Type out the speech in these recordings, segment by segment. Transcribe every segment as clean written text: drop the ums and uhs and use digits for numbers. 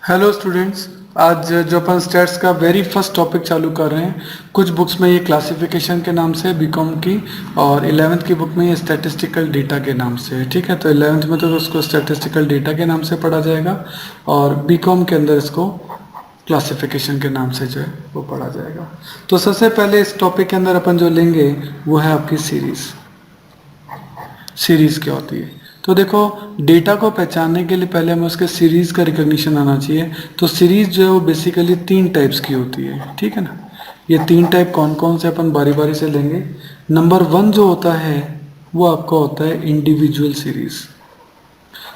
Hello students. आज जो अपन stats का वेरी फर्स्ट टॉपिक चालू कर रहे हैं, कुछ बुक्स में ये क्लासिफिकेशन के नाम से बीकॉम की, और 11th की बुक में ये स्टैटिस्टिकल डेटा के नाम से है। ठीक है, तो 11th में तो उसको स्टैटिस्टिकल डेटा के नाम से पढ़ा जाएगा और बीकॉम के अंदर इसको क्लासिफिकेशन के नाम से जो है वो पढ़ा जाएगा। तो सबसे पहले इस टॉपिक के अंदर अपन जो लेंगे वो है आपकी सीरीज क्या होती है। तो देखो, डेटा को पहचानने के लिए पहले हमें उसके सीरीज का रिकॉग्निशन आना चाहिए। तो सीरीज जो है वो बेसिकली 3 टाइप्स की होती है। ठीक है ना, ये 3 टाइप कौन कौन से अपन बारी बारी से लेंगे। नंबर 1 जो होता है वो आपका होता है इंडिविजुअल सीरीज।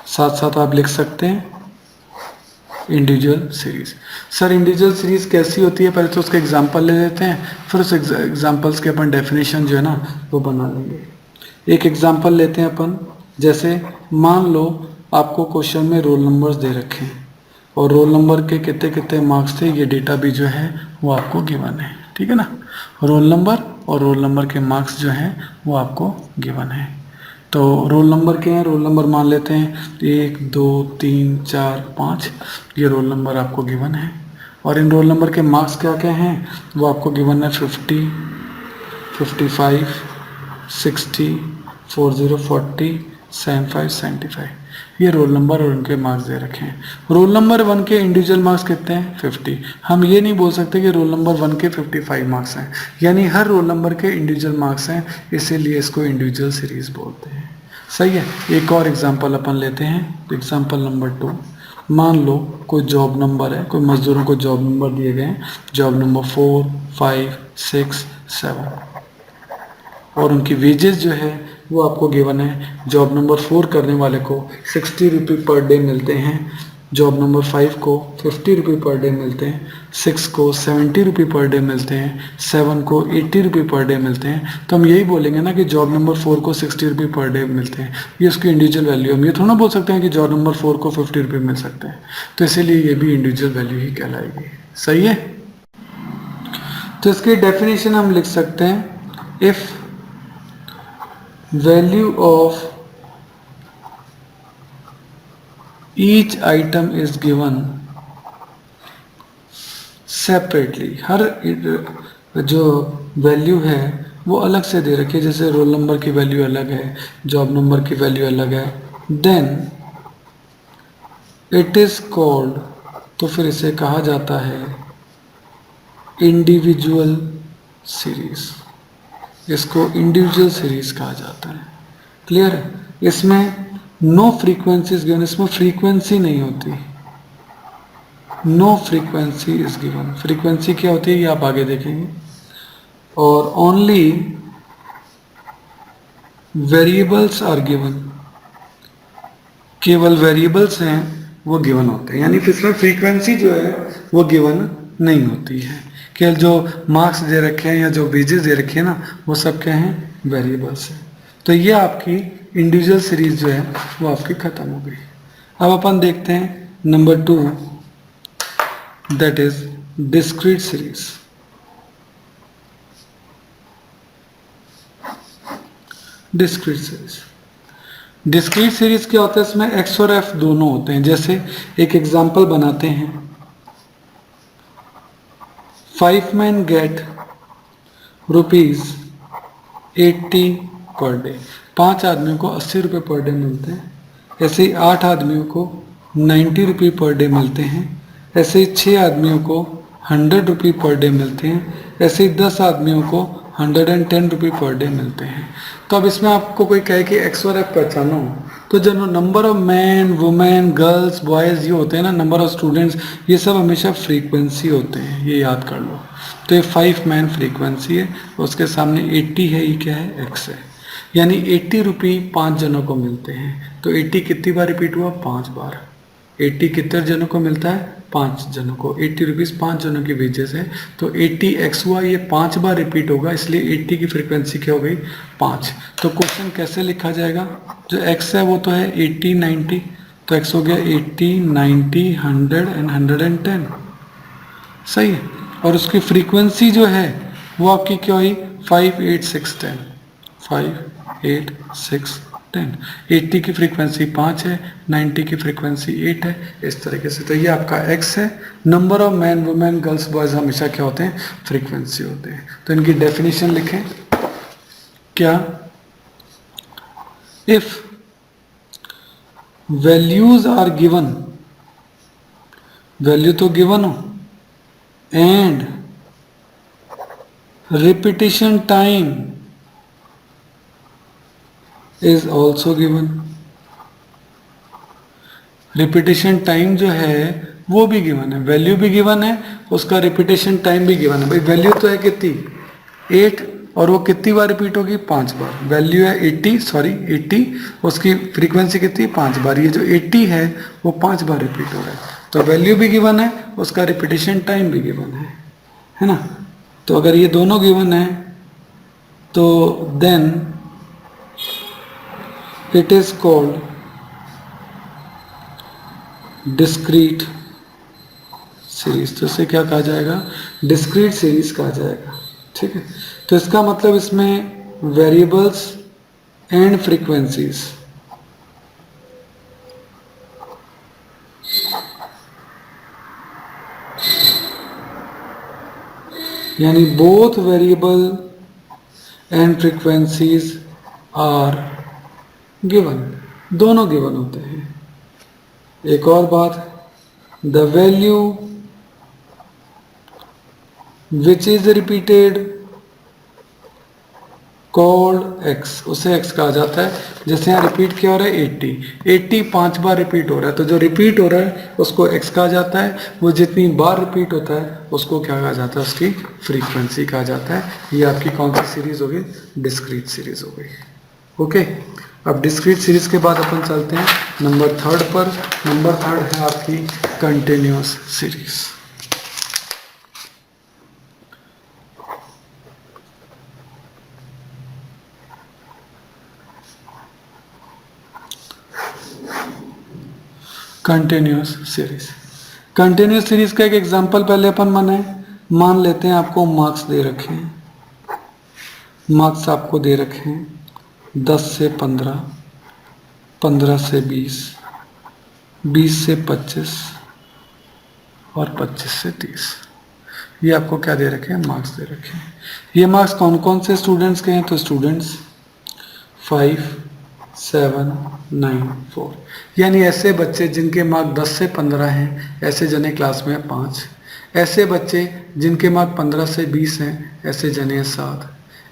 साथ साथ आप लिख सकते हैं individual series. Sir individual series कैसी होती है, पहले तो उसके एग्जांपल ले लेते हैं, फिर उस एग्जांपल्स के अपन डेफिनेशन जो है ना वो बना लेंगे। एक एग्जांपल लेते हैं अपन, जैसे मान लो आपको क्वेश्चन में रोल नंबर्स दे रखे हैं और रोल नंबर के कितने कितने मार्क्स थे, ये डेटा भी जो है वो आपको गिवन है। ठीक है ना, रोल नंबर और रोल नंबर के मार्क्स जो हैं वो आपको गिवन है। तो रोल नंबर क्या है, रोल नंबर मान लेते हैं 1 2 3 4 5, ये रोल नंबर आपको गिवन है। और इन रोल नंबर के मार्क्स क्या क्या हैं वो आपको गिवन है 50 55 60 40 40 75 75, ये रोल नंबर और उनके मार्क्स दे रखे हैं। रोल नंबर 1 के इंडिविजुअल मार्क्स कितने हैं 50। हम ये नहीं बोल सकते कि रोल नंबर 1 के 55 मार्क्स हैं, यानी हर रोल नंबर के इंडिविजुअल मार्क्स हैं, इसीलिए इसको इंडिविजुअल सीरीज बोलते हैं। सही है। एक और एग्जांपल अपन लेते हैं, एग्जांपल नंबर 2। मान लो कोई जॉब नंबर है, कोई मजदूरों को जॉब नंबर दिए गए हैं, जॉब नंबर 4 5 6 7, और उनकी वेजेस जो है वो आपको गिवन है। जॉब नंबर 4 करने वाले को 60 रुपये पर डे मिलते हैं, जॉब नंबर 5 को 50 रुपये पर डे मिलते हैं, 6 को 70 रुपये पर डे मिलते हैं, 7 को 80 रुपये पर डे मिलते हैं। तो हम यही बोलेंगे ना कि जॉब नंबर 4 को 60 रुपये पर डे मिलते हैं, ये उसकी इंडिविजुअल वैल्यू। हम ये थोड़ा बोल सकते हैं कि जॉब नंबर 4 को 50 रुपये मिल सकते हैं, तो इसीलिए ये भी इंडिविजुअल वैल्यू ही कहलाएगी। सही है। तो इसकी डेफिनेशन हम लिख सकते हैं, if value of each item is given separately, हर जो वैल्यू है वो अलग से दे रखी है, जैसे रोल नंबर की वैल्यू अलग है, जॉब नंबर की वैल्यू अलग है, देन इट इज कॉल्ड, तो फिर इसे कहा जाता है इंडिविजुअल सीरीज। इसको इंडिविजुअल सीरीज कहा जाता है। क्लियर है। इसमें नो फ्रीक्वेंसी इज गिवन, इसमें फ्रीक्वेंसी नहीं होती, no frequency is given. Frequency क्या होती है ये आप आगे देखेंगे। और ओनली वेरिएबल्स आर गिवन, केवल वेरिएबल्स हैं वो गिवन होते हैं, यानी इसमें फ्रीक्वेंसी जो है वो गिवन नहीं होती है। कि जो मार्क्स दे रखे हैं या जो वेजेस दे रखे हैं ना, वो सब क्या हैं, वेरिएबल्स हैं। तो ये आपकी इंडिविजुअल सीरीज जो है वो आपकी खत्म हो गई। अब अपन देखते हैं number 2, that is discrete series. Discrete series, discrete series क्या होता है, इसमें एक्स और एफ दोनों होते हैं। जैसे एक एग्जांपल बनाते हैं, 5 men get ₹80 पर डे। 5 आदमियों को 80 रुपये पर डे मिलते हैं। ऐसे ही 8 आदमियों को 90 रुपये पर डे मिलते हैं। ऐसे ही 6 आदमियों को 100 रुपये पर डे मिलते हैं। ऐसे ही 10 आदमियों को 110 रुपये पर डे मिलते हैं। तो अब इसमें आपको कोई कहे कि एक्स और एफ पहचानो, तो जब number of man women girls boys ये होते हैं ना, नंबर ऑफ स्टूडेंट्स, ये सब हमेशा फ्रीक्वेंसी होते हैं, ये याद कर लो। तो ये 5 मैन फ्रीक्वेंसी है, उसके सामने 80 है, ये क्या है, एक्स है। यानी 80 रुपये 5 जनों को मिलते हैं। तो 80 कितनी बार रिपीट हुआ, 5 बार। 80 कितने जनों को मिलता है, 5 जनों को। 80 रुपीज़ 5 जनों की वेजेस है, तो 80x हुआ, ये 5 बार रिपीट होगा, इसलिए 80 की फ्रीक्वेंसी क्या हो गई, 5। तो क्वेश्चन कैसे लिखा जाएगा, जो x है वो तो है 80 90, तो x हो गया 80 90 100 एंड 110। सही है। और उसकी फ्रीक्वेंसी जो है वो आपकी क्या हुई, 5 8 6 10, 5 8 6 10। 80 की फ्रीक्वेंसी 5 है, 90 की फ्रीक्वेंसी 8 है, इस तरीके से। तो ये आपका x है। Number of man women girls boys हमेशा क्या होते हैं, फ्रीक्वेंसी होते हैं। तो इनकी डेफिनेशन लिखें क्या, if values are given, value तो गिवन हो, and repetition time is also given, repetition time जो है वो भी गिवन है, वैल्यू भी गिवन है, उसका रिपीटेशन टाइम भी गिवन है। भाई वैल्यू तो है कितनी, 8, और वो कितनी बार रिपीट होगी, 5 बार। वैल्यू है 80, उसकी फ्रीक्वेंसी कितनी, 5 बार। ये जो 80 है वो 5 बार रिपीट हो रहा है। तो वैल्यू भी गिवन है, उसका रिपीटेशन टाइम भी गिवन है ना। तो अगर ये दोनों गिवन है तो then it is called discrete series. तो इसे क्या कहा जाएगा, डिस्क्रीट सीरीज कहा जाएगा। ठीक है, तो इसका मतलब इसमें वेरिएबल्स एंड फ्रीक्वेंसीज यानी both variable and frequencies are given, दोनों गिवन होते हैं। एक और बात, the value which is repeated called x, उसे एक्स कहा जाता है। जैसे यहाँ रिपीट क्या हो रहा है, 80 5 बार रिपीट हो रहा है, तो जो रिपीट हो रहा है उसको एक्स कहा जाता है। वो जितनी बार रिपीट होता है उसको क्या कहा जाता है, उसकी फ्रीक्वेंसी कहा जाता है। ये आपकी कौन सी सीरीज हो गई, डिस्क्रीट सीरीज हो गई। ओके, अब डिस्क्रीट सीरीज के बाद अपन चलते हैं नंबर 3 पर। नंबर 3 है आपकी continuous series. Continuous series, continuous series का एक एग्जांपल पहले अपन मान लेते हैं। आपको मार्क्स दे रखे हैं, मार्क्स आपको दे रखे हैं 10 से 15, 15 से 20, 20 से 25 और 25 से 30। ये आपको क्या दे रखे हैं, मार्क्स दे रखे हैं। ये मार्क्स कौन कौन से स्टूडेंट्स के हैं, तो स्टूडेंट्स 5, 7, 9, 4, यानी ऐसे बच्चे जिनके मार्क 10 से 15 हैं, ऐसे जने क्लास में 5। ऐसे बच्चे जिनके मार्क 15 से 20 हैं, ऐसे जने 7।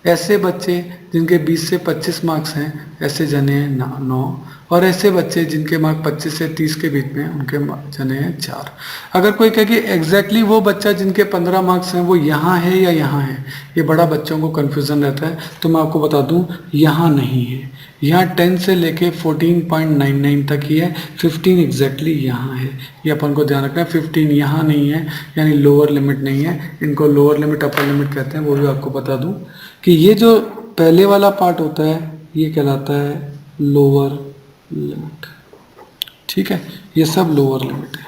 ऐसे बच्चे जिनके 20 से 25 मार्क्स हैं, ऐसे जने 9। और ऐसे बच्चे जिनके मार्क 25 से 30 के बीच में, उनके जने हैं 4। अगर कोई कहे कि एग्जैक्टली वो बच्चा जिनके 15 मार्क्स हैं वो यहाँ है या यहाँ है, ये बड़ा बच्चों को कन्फ्यूज़न रहता है। तो मैं आपको बता दूँ, यहाँ नहीं है। यहाँ 10 से लेके 14.99 तक ही है, 15 एग्जैक्टली यहाँ है। ये अपन को ध्यान रखना है, 15 यहाँ नहीं है, यानी लोअर लिमिट नहीं है। इनको लोअर लिमिट अपर लिमिट कहते हैं। वो भी आपको बता दूँ कि ये जो पहले वाला पार्ट होता है ये कहलाता है लोअर लिमिट। ठीक है, ये सब लोअर लिमिट है।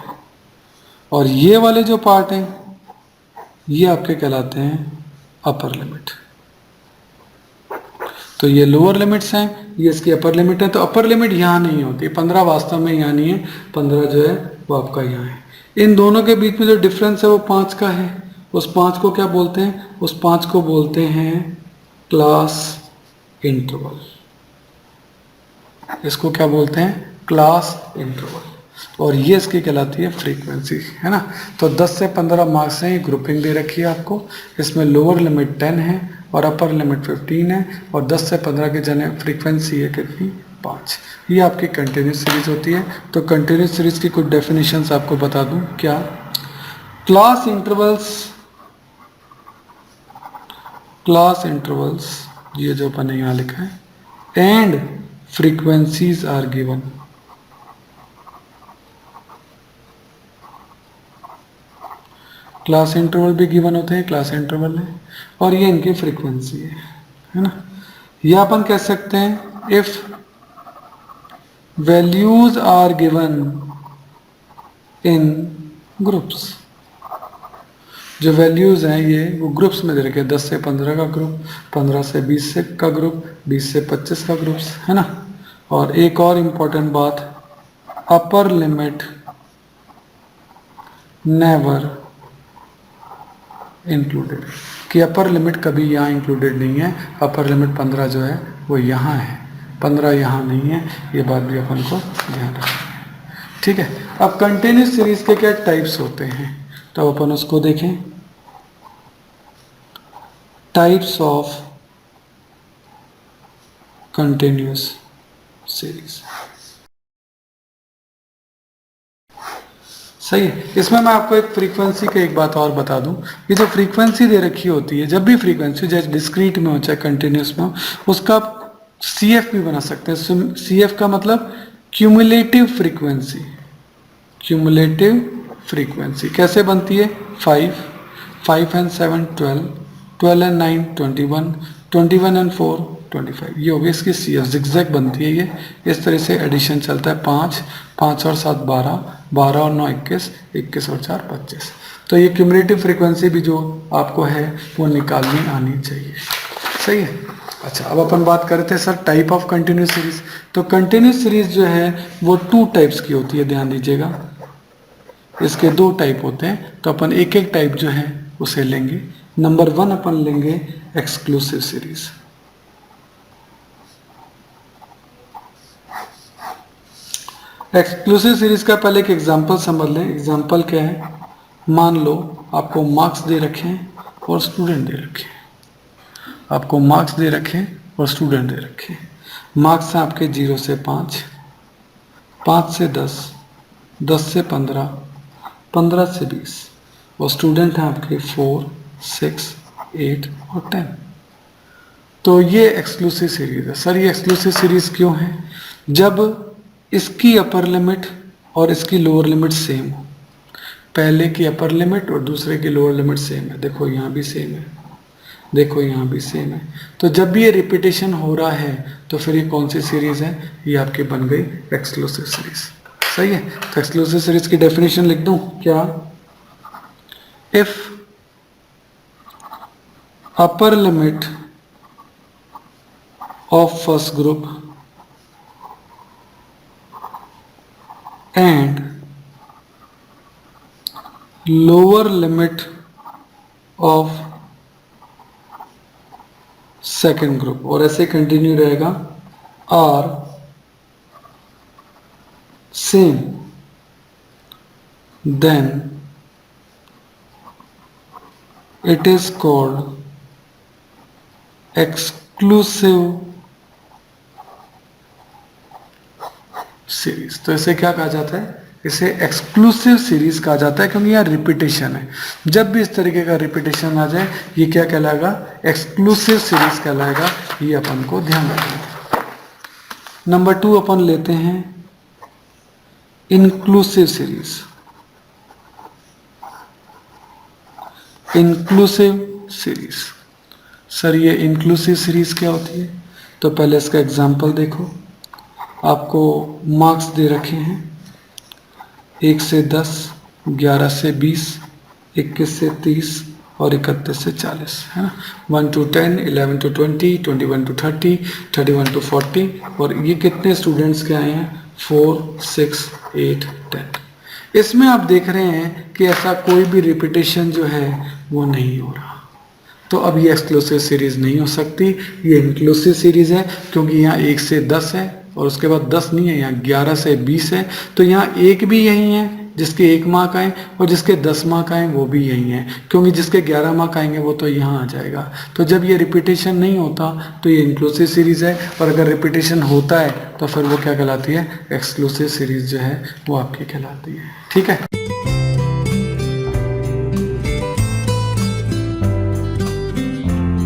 और ये वाले जो पार्ट हैं ये आपके कहलाते हैं अपर लिमिट। तो ये लोअर लिमिट्स हैं, ये इसकी अपर लिमिट है। तो अपर लिमिट यहाँ नहीं होती, 15 वास्तव में यहाँ नहीं है, 15 जो है वो आपका यहाँ है। इन दोनों के बीच में जो डिफरेंस है वो 5 का है। उस 5 को क्या बोलते हैं, उस 5 को बोलते हैं क्लास इंटरवल। इसको क्या बोलते हैं, क्लास इंटरवल। और ये इसकी कहलाती है फ्रीक्वेंसी, है ना। तो 10 से 15 मार्क्स हैं, ग्रुपिंग दे रखी है आपको। इसमें लोअर लिमिट 10 है और अपर लिमिट 15 है, और 10 से 15 के जने फ्रीक्वेंसी है कितनी, 5। ये आपकी कंटिन्यूस सीरीज होती है। तो कंटिन्यूस सीरीज की कुछ डेफिनेशंस आपको बता दूं। क्या, क्लास इंटरवल्स ये जो अपन ने यहाँ लिखा है, and frequencies are given. Class interval भी गिवन होते हैं, क्लास इंटरवल है, और ये इनकी फ्रीक्वेंसी है ना। ये अपन कह सकते हैं, if values are given in groups. जो वैल्यूज हैं ये वो ग्रुप्स में दे रखे हैं, 10 से 15 का ग्रुप, 15 से 20 का ग्रुप, 20 से 25 का ग्रुप्स, है ना। और एक और इम्पोर्टेंट बात, अपर लिमिट नेवर इंक्लूडेड, कि अपर लिमिट कभी यहाँ इंक्लूडेड नहीं है। अपर लिमिट 15 जो है वो यहाँ है, 15 यहाँ नहीं है, ये बात भी अपन को ध्यान रखना है। ठीक है, अब कंटिन्यूस सीरीज के क्या टाइप्स होते हैं, तो अपन उसको देखें। टाइप्स ऑफ कंटिन्यूस सीरीज, सही है। इसमें मैं आपको एक फ्रीक्वेंसी का एक बात और बता दूं, ये जो फ्रीक्वेंसी दे रखी होती है, जब भी फ्रीक्वेंसी चाहे डिस्क्रीट में हो चाहे कंटिन्यूस में हो, उसका आप CF भी बना सकते हैं। CF का मतलब क्यूमुलेटिव फ्रीक्वेंसी। क्यूमुलेटिव फ्रीक्वेंसी कैसे बनती है? 5 एंड 7 12, 12 एंड 9 21, 21 एंड 4 25, ये हो गई इसकी CF। जिगजैग बनती है ये, इस तरह से एडिशन चलता है। 5 और 7 12, 12 और 9 21, 21 और 4 25। तो ये क्यूमुलेटिव फ्रीक्वेंसी भी जो आपको है वो निकालनी आनी चाहिए, सही है। अच्छा, अब अपन बात करते हैं sir type of continuous series. तो कंटिन्यूस सीरीज जो है वो 2 टाइप्स की होती है, ध्यान दीजिएगा। इसके 2 टाइप होते हैं, तो अपन एक एक टाइप जो है उसे लेंगे। नंबर 1 अपन लेंगे एक्सक्लूसिव सीरीज। एक्सक्लूसिव सीरीज का पहले एक एग्जांपल समझ लें। एग्जांपल क्या है? मान लो आपको मार्क्स दे रखे हैं और स्टूडेंट दे रखे हैं। आपको मार्क्स दे रखे हैं और स्टूडेंट दे रखे हैं। मार्क्स हैं आपके 0 से 5, 5 से 10, 10 से 15, 15 से 20, और स्टूडेंट हैं आपके 4, 6, 8 और 10। तो ये एक्सक्लूसिव सीरीज है। सर ये एक्सक्लूसिव सीरीज क्यों है? जब इसकी अपर लिमिट और इसकी लोअर लिमिट सेम हो। पहले की अपर लिमिट और दूसरे की लोअर लिमिट सेम है। देखो यहाँ भी सेम है, देखो यहाँ भी सेम है। तो जब भी ये रिपीटेशन हो रहा है तो फिर ये कौन सी सीरीज है? ये आपकी बन गई एक्सक्लूसिव सीरीज, सही है। तो एक्सक्लूसिव सीरीज की डेफिनेशन लिख दूं क्या? If upper limit of first group and lower limit of second group, और ऐसे कंटिन्यू रहेगा, are same, then it is called exclusive series. तो इसे क्या कहा जाता है? इसे एक्सक्लूसिव सीरीज कहा जाता है, क्योंकि यहाँ रिपीटेशन है। जब भी इस तरीके का रिपीटेशन आ जाए ये क्या कहलाएगा? एक्सक्लूसिव सीरीज कहलाएगा। ये अपन को ध्यान रखना। नंबर 2 अपन लेते हैं inclusive series. Inclusive series, sir ये इंक्लूसिव सीरीज क्या होती है? तो पहले इसका एग्जांपल देखो। आपको मार्क्स दे रखे हैं 1 से 10, 11 से 20, 21 से 30 और 31 से 40, है ना। 1 to 10, 11 to 20, 21 to 30, 31 to 40। और ये कितने स्टूडेंट्स के आए हैं? 4, 6, 8, 10। इसमें आप देख रहे हैं कि ऐसा कोई भी रिपीटेशन जो है वो नहीं हो रहा। तो अब ये एक्सक्लूसिव सीरीज नहीं हो सकती, ये इंक्लूसिव सीरीज है, क्योंकि यहाँ 1 से 10 है और उसके बाद 10 नहीं है, यहाँ 11 से 20 है। तो यहाँ एक भी यही है जिसके 1 मार्क आए, और जिसके 10 मार्क आए वो भी यही है, क्योंकि जिसके 11 मार्क आएंगे वो तो यहाँ आ जाएगा। तो जब ये रिपीटेशन नहीं होता तो ये इंक्लूसिव सीरीज है, और अगर रिपीटेशन होता है तो फिर वो क्या कहलाती है? एक्सक्लूसिव सीरीज जो है वो आपकी कहलाती है। ठीक है।